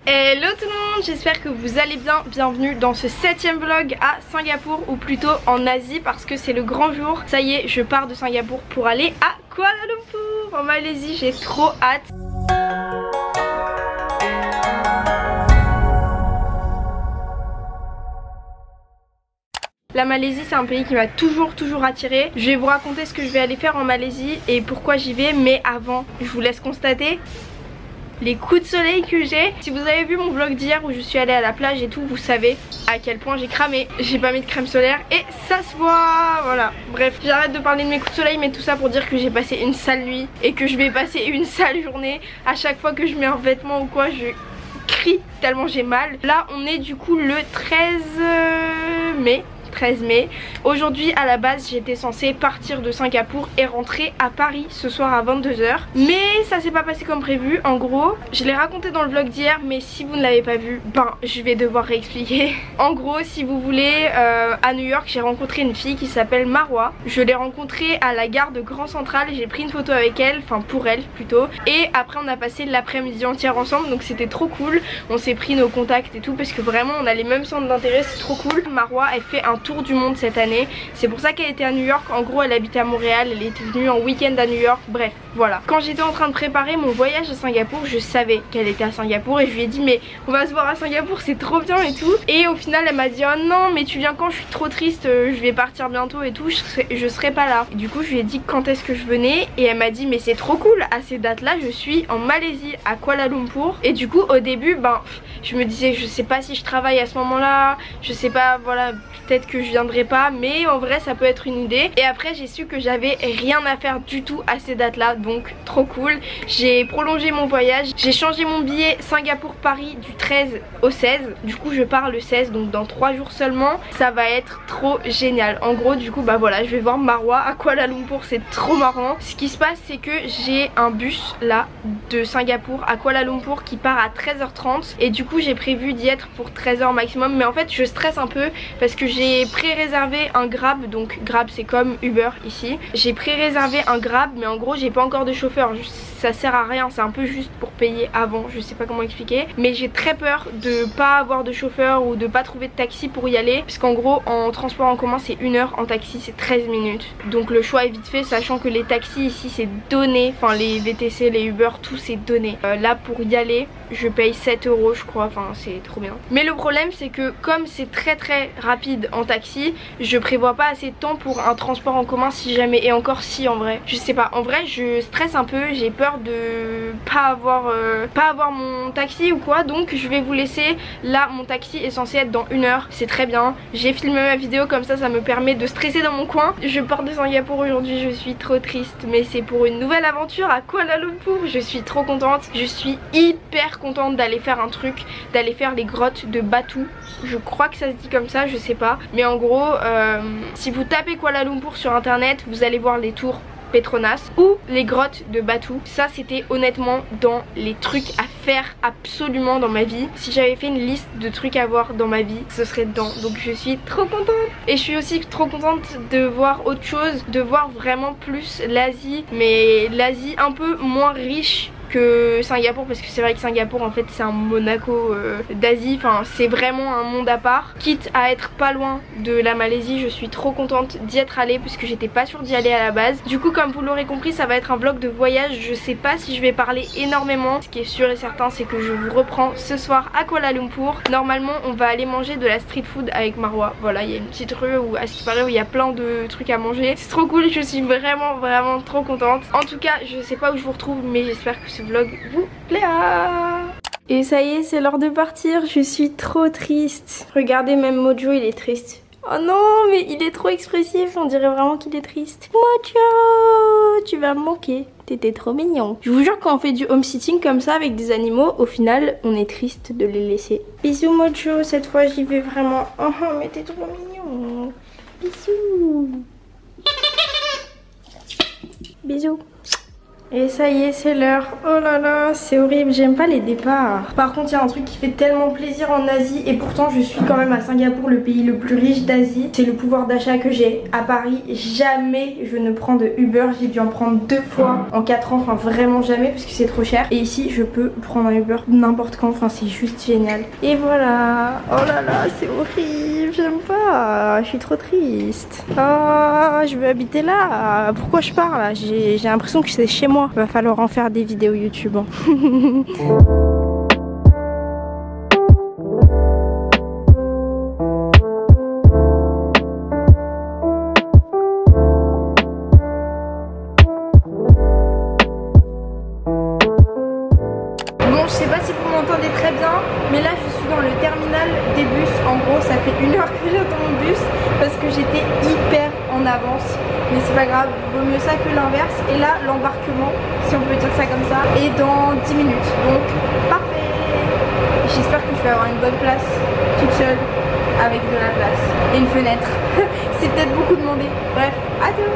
Hello tout le monde, j'espère que vous allez bien. Bienvenue dans ce 7e vlog à Singapour, ou plutôt en Asie, parce que c'est le grand jour. Ça y est, je pars de Singapour pour aller à Kuala Lumpur en Malaisie, j'ai trop hâte. La Malaisie, c'est un pays qui m'a toujours attiré. Je vais vous raconter ce que je vais aller faire en Malaisie et pourquoi j'y vais, mais avant, je vous laisse constater les coups de soleil que j'ai. Si vous avez vu mon vlog d'hier où je suis allée à la plage et tout, vous savez à quel point j'ai cramé. J'ai pas mis de crème solaire et ça se voit, voilà. Bref, j'arrête de parler de mes coups de soleil, mais tout ça pour dire que j'ai passé une sale nuit et que je vais passer une sale journée. À chaque fois que je mets un vêtement ou quoi, je crie tellement j'ai mal. Là, on est du coup le 13 mai. Aujourd'hui à la base j'étais censée partir de Singapour et rentrer à Paris ce soir à 22 h, mais ça s'est pas passé comme prévu. En gros, je l'ai raconté dans le vlog d'hier, mais si vous ne l'avez pas vu, ben je vais devoir réexpliquer. En gros, si vous voulez, à New York j'ai rencontré une fille qui s'appelle Marwa. Je l'ai rencontrée à la gare de Grand Central, j'ai pris une photo avec elle, enfin pour elle plutôt, et après on a passé l'après-midi entière ensemble, donc c'était trop cool. On s'est pris nos contacts et tout parce que vraiment on a les mêmes centres d'intérêt, c'est trop cool. Marwa, elle fait un tour du monde cette année, c'est pour ça qu'elle était à New York. En gros, elle habitait à Montréal, elle était venue en week-end à New York, bref, voilà. Quand j'étais en train de préparer mon voyage à Singapour, je savais qu'elle était à Singapour et je lui ai dit mais on va se voir à Singapour, c'est trop bien et tout. Et au final elle m'a dit oh non mais tu viens quand? Je suis trop triste, je vais partir bientôt et tout, je serai pas là. Et du coup je lui ai dit quand est-ce que je venais et elle m'a dit mais c'est trop cool, à ces dates là je suis en Malaisie, à Kuala Lumpur. Et du coup au début ben je me disais je sais pas si je travaille à ce moment là, je sais pas, voilà, peut-être que je viendrai pas, mais en vrai ça peut être une idée. Et après j'ai su que j'avais rien à faire du tout à ces dates là, donc trop cool. J'ai prolongé mon voyage, j'ai changé mon billet Singapour-Paris du 13 au 16. Du coup je pars le 16, donc dans 3 jours seulement. Ça va être trop génial. En gros du coup bah voilà, je vais voir Marwa à Kuala Lumpur, c'est trop marrant. Ce qui se passe c'est que j'ai un bus là de Singapour à Kuala Lumpur qui part à 13h30 et du coup j'ai prévu d'y être pour 13h maximum. Mais en fait je stresse un peu parce que j'ai pré-réservé un Grab, donc Grab c'est comme Uber ici. J'ai pré-réservé un Grab mais en gros j'ai pas encore de chauffeur, ça sert à rien, c'est un peu juste pour payer avant, je sais pas comment expliquer. Mais j'ai très peur de pas avoir de chauffeur ou de pas trouver de taxi pour y aller, parce qu'en gros en transport en commun c'est 1 heure, en taxi c'est 13 minutes. Donc le choix est vite fait, sachant que les taxis ici c'est donné, enfin les VTC, les Uber, tout c'est donné. Là pour y aller je paye 7 € je crois, enfin c'est trop bien. Mais le problème c'est que comme c'est très rapide en taxi, je prévois pas assez de temps pour un transport en commun si jamais. Et encore si en vrai, je sais pas, en vrai je stresse un peu, j'ai peur de pas avoir mon taxi ou quoi. Donc je vais vous laisser. Là mon taxi est censé être dans 1 heure, c'est très bien. J'ai filmé ma vidéo comme ça me permet de stresser dans mon coin. Je pars de Singapour aujourd'hui, je suis trop triste, mais c'est pour une nouvelle aventure à Kuala Lumpur. Je suis trop contente, je suis hyper contente d'aller faire un truc, d'aller faire les grottes de Batu. Je crois que ça se dit comme ça, je sais pas. Mais en gros si vous tapez Kuala Lumpur sur internet, vous allez voir les tours Petronas ou les grottes de Batu. Ça c'était honnêtement dans les trucs à faire absolument dans ma vie. Si j'avais fait une liste de trucs à voir dans ma vie, ce serait dedans. Donc je suis trop contente. Et je suis aussi trop contente de voir autre chose, de voir vraiment plus l'Asie, mais l'Asie un peu moins riche que Singapour, parce que c'est vrai que Singapour en fait c'est un Monaco d'Asie, enfin c'est vraiment un monde à part. Quitte à être pas loin de la Malaisie, je suis trop contente d'y être allée puisque j'étais pas sûre d'y aller à la base. Du coup comme vous l'aurez compris, ça va être un vlog de voyage. Je sais pas si je vais parler énormément. Ce qui est sûr et certain c'est que je vous reprends ce soir à Kuala Lumpur. Normalement on va aller manger de la street food avec Marwa. Voilà, il y a une petite rue où à ce qui paraît où il y a plein de trucs à manger. C'est trop cool, je suis vraiment trop contente. En tout cas je sais pas où je vous retrouve, mais j'espère que ce vlog vous plaira. Et ça y est, c'est l'heure de partir, je suis trop triste. Regardez, même Mojo il est triste. Oh non, mais il est trop expressif, on dirait vraiment qu'il est triste. Mojo, tu vas me manquer, t'étais trop mignon. Je vous jure, quand on fait du home sitting comme ça avec des animaux, au final on est triste de les laisser. Bisous Mojo, cette fois j'y vais vraiment. Oh mais t'es trop mignon. Bisous. Bisous. Et ça y est, c'est l'heure. Oh là là, c'est horrible, j'aime pas les départs. Par contre, il y a un truc qui fait tellement plaisir en Asie, et pourtant je suis quand même à Singapour, le pays le plus riche d'Asie. C'est le pouvoir d'achat que j'ai. À Paris, jamais je ne prends de Uber. J'ai dû en prendre 2 fois en 4 ans, enfin vraiment jamais, parce que c'est trop cher. Et ici, je peux prendre un Uber n'importe quand, enfin c'est juste génial. Et voilà. Oh là là, c'est horrible, j'aime pas. Je suis trop triste. Oh, je veux habiter là. Pourquoi je pars là? J'ai l'impression que c'est chez moi. Va falloir en faire des vidéos YouTube. Hein. Bon, je sais pas si vous m'entendez très bien, mais là je suis dans le terminal des bus. En gros, ça fait 1 heure que j'attends mon bus parce que j'étais hyper en avance. Mais c'est pas grave, vaut mieux ça que l'inverse. Et là, l'embarquement, si on peut dire ça comme ça, est dans 10 minutes. Donc, parfait. J'espère que je vais avoir une bonne place toute seule avec de la place et une fenêtre. C'est peut-être beaucoup demandé. Bref, adieu.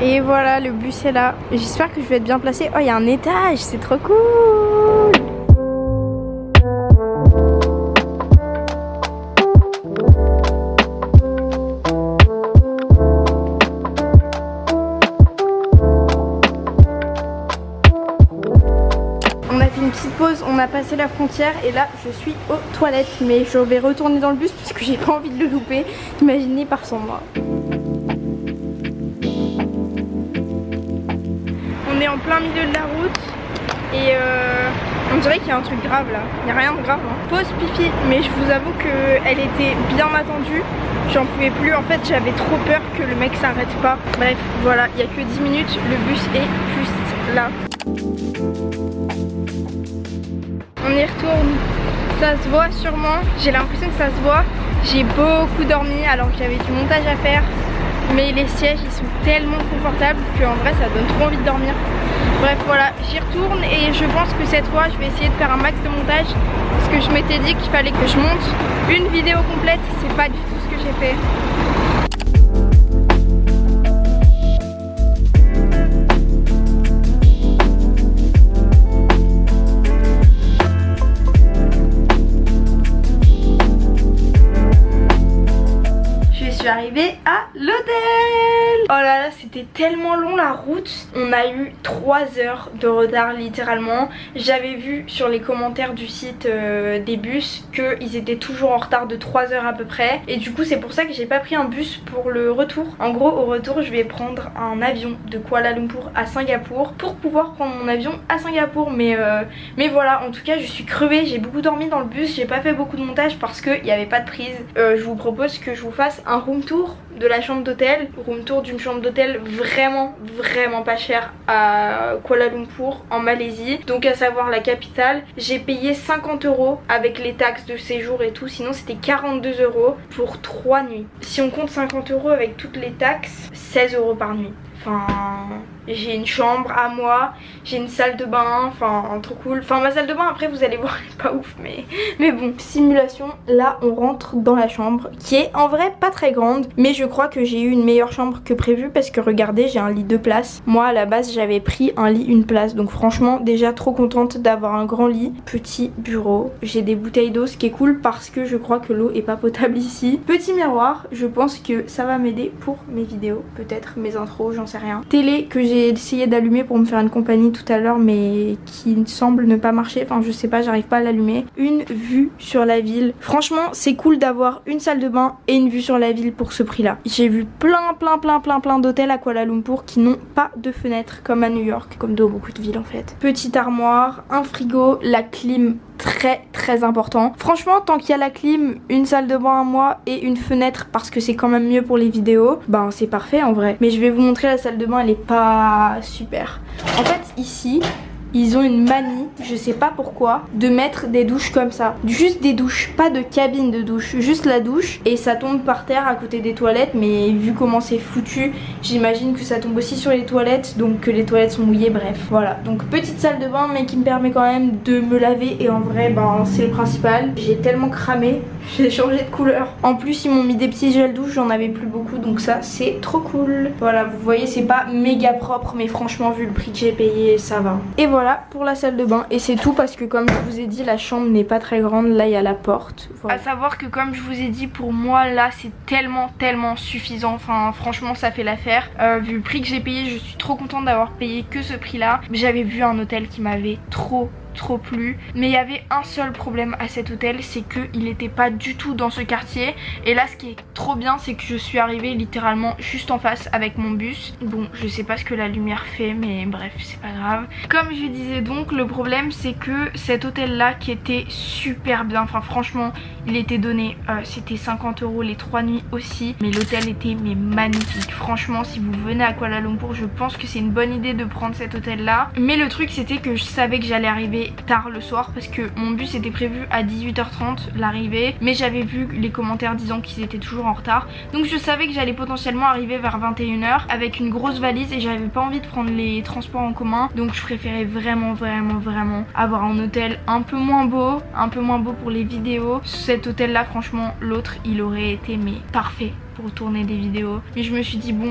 Et voilà, le bus est là. J'espère que je vais être bien placée. Oh, il y a un étage, c'est trop cool. On a fait une petite pause, on a passé la frontière et là je suis aux toilettes. Mais je vais retourner dans le bus parce que j'ai pas envie de le louper. Imaginez par sans moi. On est en plein milieu de la route et on dirait qu'il y a un truc grave là. Il n'y a rien de grave. Hein. Pause pipi, mais je vous avoue qu'elle était bien attendue. J'en pouvais plus, en fait j'avais trop peur que le mec s'arrête pas. Bref, voilà, il n'y a que 10 minutes, le bus est juste là. On y retourne, ça se voit sûrement, j'ai l'impression que ça se voit. J'ai beaucoup dormi alors que j'avais du montage à faire. Mais les sièges ils sont tellement confortables qu'en vrai ça donne trop envie de dormir. Bref voilà, j'y retourne et je pense que cette fois je vais essayer de faire un max de montage. Parce que je m'étais dit qu'il fallait que je monte une vidéo complète, c'est pas du tout ce que j'ai fait. Arrivée à l'hôtel. Oh là là, c'était tellement long la route. On a eu 3 heures de retard littéralement. J'avais vu sur les commentaires du site des bus qu'ils étaient toujours en retard de 3 heures à peu près. Et du coup c'est pour ça que j'ai pas pris un bus pour le retour. En gros au retour je vais prendre un avion de Kuala Lumpur à Singapour pour pouvoir prendre mon avion à Singapour. Mais voilà, en tout cas je suis crevée. J'ai beaucoup dormi dans le bus. J'ai pas fait beaucoup de montage parce qu'il n'y avait pas de prise. Je vous propose que je vous fasse un room tour de la chambre d'hôtel, room tour d'une chambre d'hôtel vraiment pas chère à Kuala Lumpur en Malaisie, donc à savoir la capitale. J'ai payé 50 € avec les taxes de séjour et tout, sinon c'était 42 € pour 3 nuits. Si on compte 50 € avec toutes les taxes, 16 € par nuit. Enfin, j'ai une chambre à moi, j'ai une salle de bain, enfin trop cool. Enfin ma salle de bain après vous allez voir elle est pas ouf mais bon. Simulation, là on rentre dans la chambre qui est en vrai pas très grande. Mais je crois que j'ai eu une meilleure chambre que prévu parce que regardez j'ai un lit 2 places. Moi à la base j'avais pris un lit 1 place. Donc franchement déjà trop contente d'avoir un grand lit. Petit bureau, j'ai des bouteilles d'eau, ce qui est cool parce que je crois que l'eau est pas potable ici. Petit miroir, je pense que ça va m'aider pour mes vidéos, peut-être mes intros, j'en sais rien. Télé que j'ai essayé d'allumer pour me faire une compagnie tout à l'heure mais qui semble ne pas marcher, enfin je sais pas, j'arrive pas à l'allumer. Une vue sur la ville, franchement c'est cool d'avoir une salle de bain et une vue sur la ville pour ce prix là. J'ai vu plein d'hôtels à Kuala Lumpur qui n'ont pas de fenêtres comme à New York, comme dans beaucoup de villes en fait. Petite armoire, un frigo, la clim très important. Franchement tant qu'il y a la clim, une salle de bain à moi et une fenêtre parce que c'est quand même mieux pour les vidéos, ben c'est parfait en vrai. Mais je vais vous montrer la salle de bain, elle est pas super. En fait ici ils ont une manie, je sais pas pourquoi, de mettre des douches comme ça. Juste des douches, pas de cabine de douche, juste la douche. Et ça tombe par terre à côté des toilettes, mais vu comment c'est foutu, j'imagine que ça tombe aussi sur les toilettes, donc que les toilettes sont mouillées, bref. Voilà, donc petite salle de bain mais qui me permet quand même de me laver et en vrai, ben c'est le principal. J'ai tellement cramé j'ai changé de couleur. En plus ils m'ont mis des petits gels douche, j'en avais plus beaucoup donc ça c'est trop cool. Voilà, vous voyez c'est pas méga propre mais franchement vu le prix que j'ai payé ça va. Et voilà pour la salle de bain et c'est tout parce que comme je vous ai dit la chambre n'est pas très grande, là il y a la porte. Voilà. À savoir que comme je vous ai dit pour moi là c'est tellement suffisant, enfin franchement ça fait l'affaire. Vu le prix que j'ai payé je suis trop contente d'avoir payé que ce prix là. J'avais vu un hôtel qui m'avait trop plu, mais il y avait un seul problème à cet hôtel, c'est qu'il n'était pas du tout dans ce quartier. Et là ce qui est trop bien c'est que je suis arrivée littéralement juste en face avec mon bus. Bon je sais pas ce que la lumière fait mais bref c'est pas grave. Comme je disais donc le problème c'est que cet hôtel là qui était super bien, enfin franchement il était donné, c'était 50 € les 3 nuits aussi, mais l'hôtel était mais magnifique. Franchement si vous venez à Kuala Lumpur je pense que c'est une bonne idée de prendre cet hôtel là. Mais le truc c'était que je savais que j'allais arriver tard le soir parce que mon bus était prévu à 18h30 l'arrivée, mais j'avais vu les commentaires disant qu'ils étaient toujours en retard, donc je savais que j'allais potentiellement arriver vers 21h avec une grosse valise et j'avais pas envie de prendre les transports en commun, donc je préférais vraiment avoir un hôtel un peu moins beau pour les vidéos. Cet hôtel là franchement l'autre il aurait été mais parfait pour tourner des vidéos, mais je me suis dit bon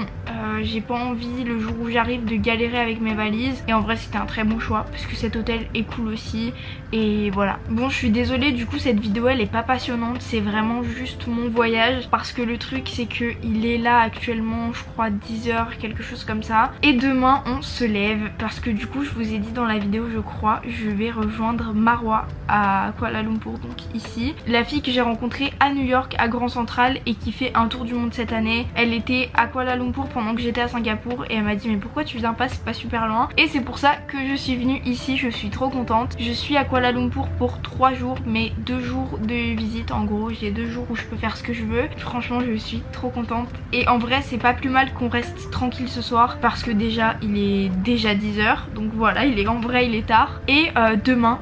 j'ai pas envie le jour où j'arrive de galérer avec mes valises, et en vrai c'était un très bon choix parce que cet hôtel est cool aussi. Et voilà, bon je suis désolée du coup cette vidéo elle est pas passionnante, c'est vraiment juste mon voyage parce que le truc c'est que il est là actuellement je crois 10h quelque chose comme ça, et demain on se lève parce que du coup je vous ai dit dans la vidéo je crois je vais rejoindre Marwa à Kuala Lumpur, donc ici la fille que j'ai rencontrée à New York à Grand Central et qui fait un tour du monde cette année. Elle était à Kuala Lumpur pendant que j'étais à Singapour et elle m'a dit mais pourquoi tu viens pas, c'est pas super loin, et c'est pour ça que je suis venue ici. Je suis trop contente. Je suis à Kuala Lumpur pour 3 jours mais 2 jours de visite en gros, j'ai 2 jours où je peux faire ce que je veux. Franchement je suis trop contente et en vrai c'est pas plus mal qu'on reste tranquille ce soir parce que déjà il est déjà 10h, donc voilà en vrai il est tard. Et demain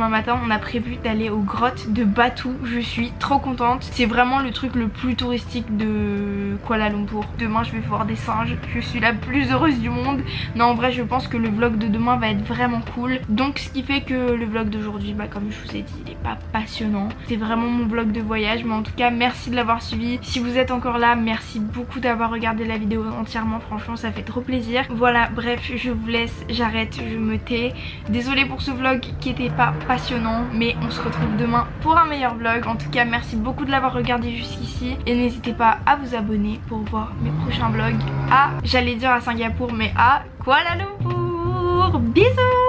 matin on a prévu d'aller aux grottes de Batu. Je suis trop contente, c'est vraiment le truc le plus touristique de Kuala Lumpur. Demain je vais voir des singes, je suis la plus heureuse du monde. Non en vrai je pense que le vlog de demain va être vraiment cool, donc ce qui fait que le vlog d'aujourd'hui bah comme je vous ai dit il est pas passionnant, c'est vraiment mon vlog de voyage, mais en tout cas merci de l'avoir suivi. Si vous êtes encore là, merci beaucoup d'avoir regardé la vidéo entièrement, franchement ça fait trop plaisir. Voilà bref je vous laisse, j'arrête, je me tais. Désolée pour ce vlog qui était pas passionnant, mais on se retrouve demain pour un meilleur vlog. En tout cas merci beaucoup de l'avoir regardé jusqu'ici et n'hésitez pas à vous abonner pour voir mes prochains vlogs à, j'allais dire à Singapour mais à Kuala Lumpur. Bisous.